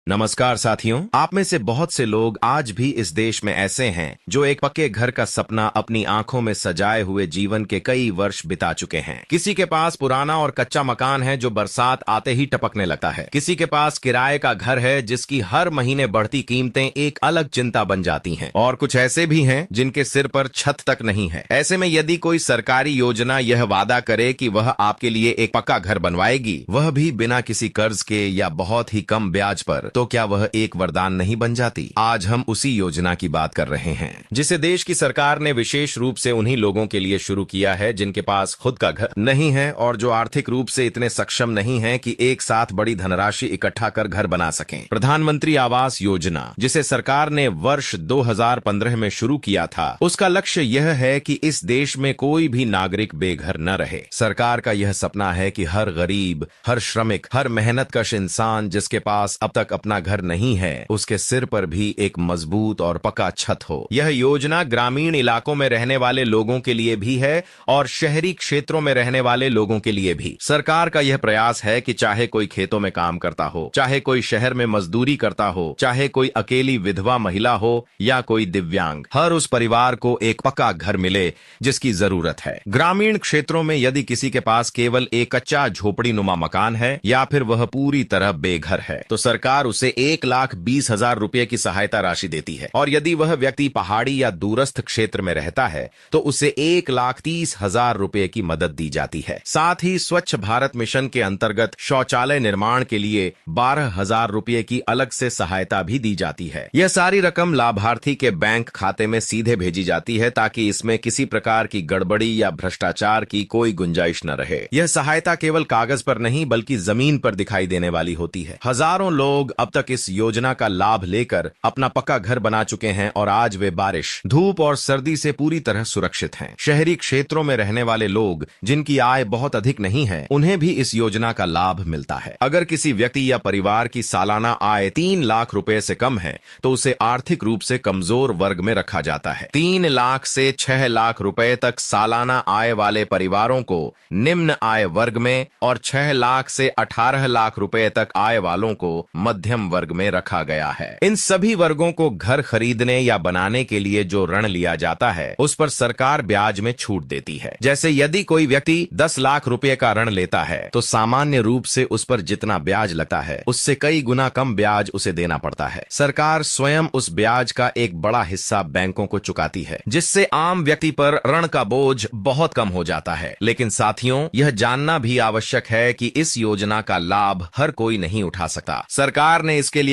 नमस्कार साथियों। आप में से बहुत से लोग आज भी इस देश में ऐसे हैं जो एक पक्के घर का सपना अपनी आंखों में सजाए हुए जीवन के कई वर्ष बिता चुके हैं। किसी के पास पुराना और कच्चा मकान है जो बरसात आते ही टपकने लगता है। किसी के पास किराए का घर है जिसकी हर महीने बढ़ती कीमतें एक अलग चिंता बन जाती हैं। और कुछ ऐसे भी हैं जिनके सिर पर छत तक नहीं है। ऐसे में यदि कोई सरकारी योजना यह वादा करे कि वह आपके लिए एक पक्का घर बनवाएगी, वह भी बिना किसी कर्ज के या बहुत ही कम ब्याज पर, तो क्या वह एक वरदान नहीं बन जाती? आज हम उसी योजना की बात कर रहे हैं जिसे देश की सरकार ने विशेष रूप से उन्हीं लोगों के लिए शुरू किया है जिनके पास खुद का घर नहीं है और जो आर्थिक रूप से इतने सक्षम नहीं हैं कि एक साथ बड़ी धनराशि इकट्ठा कर घर बना सकें। प्रधानमंत्री आवास योजना, जिसे सरकार ने वर्ष 2015 में शुरू किया था, उसका लक्ष्य यह है कि इस देश में कोई भी नागरिक बेघर न रहे। सरकार का यह सपना है कि हर गरीब, हर श्रमिक, हर मेहनतकश इंसान जिसके पास अब तक अपना घर नहीं है, उसके सिर पर भी एक मजबूत और पक्का छत हो। यह योजना ग्रामीण इलाकों में रहने वाले लोगों के लिए भी है और शहरी क्षेत्रों में रहने वाले लोगों के लिए भी। सरकार का यह प्रयास है कि चाहे कोई खेतों में काम करता हो, चाहे कोई शहर में मजदूरी करता हो, चाहे कोई अकेली विधवा महिला हो या कोई दिव्यांग, हर उस परिवार को एक पक्का घर मिले जिसकी जरूरत है। ग्रामीण क्षेत्रों में यदि किसी के पास केवल एक कच्चा झोपड़ी नुमा मकान है या फिर वह पूरी तरह बेघर है, तो सरकार उसे 1,20,000 रुपए की सहायता राशि देती है। और यदि वह व्यक्ति पहाड़ी या दूरस्थ क्षेत्र में रहता है तो उसे 1,30,000 रुपए की मदद दी जाती है। साथ ही स्वच्छ भारत मिशन के अंतर्गत शौचालय निर्माण के लिए 12,000 रुपए की अलग से सहायता भी दी जाती है। यह सारी रकम लाभार्थी के बैंक खाते में सीधे भेजी जाती है ताकि इसमें किसी प्रकार की गड़बड़ी या भ्रष्टाचार की कोई गुंजाइश न रहे। यह सहायता केवल कागज पर नहीं बल्कि जमीन पर दिखाई देने वाली होती है। हजारों लोग अब तक इस योजना का लाभ लेकर अपना पक्का घर बना चुके हैं और आज वे बारिश, धूप और सर्दी से पूरी तरह सुरक्षित हैं। शहरी क्षेत्रों में रहने वाले लोग जिनकी आय बहुत अधिक नहीं है, उन्हें भी इस योजना का लाभ मिलता है। अगर किसी व्यक्ति या परिवार की सालाना आय 3 लाख रुपए से कम है तो उसे आर्थिक रूप से कमजोर वर्ग में रखा जाता है। 3 लाख से 6 लाख रुपए तक सालाना आय वाले परिवारों को निम्न आय वर्ग में और 6 लाख से 18 लाख रुपए तक आय वालों को मध्यम वर्ग में रखा गया है। इन सभी वर्गों को घर खरीदने या बनाने के लिए जो ऋण लिया जाता है उस पर सरकार ब्याज में छूट देती है। जैसे यदि कोई व्यक्ति 10 लाख रुपए का ऋण लेता है तो सामान्य रूप से उस पर जितना ब्याज लगता है उससे कई गुना कम ब्याज उसे देना पड़ता है। सरकार स्वयं उस ब्याज का एक बड़ा हिस्सा बैंकों को चुकाती है, जिससे आम व्यक्ति पर ऋण का बोझ बहुत कम हो जाता है। लेकिन साथियों, यह जानना भी आवश्यक है कि इस योजना का लाभ हर कोई नहीं उठा सकता। सरकार ने इसके लिए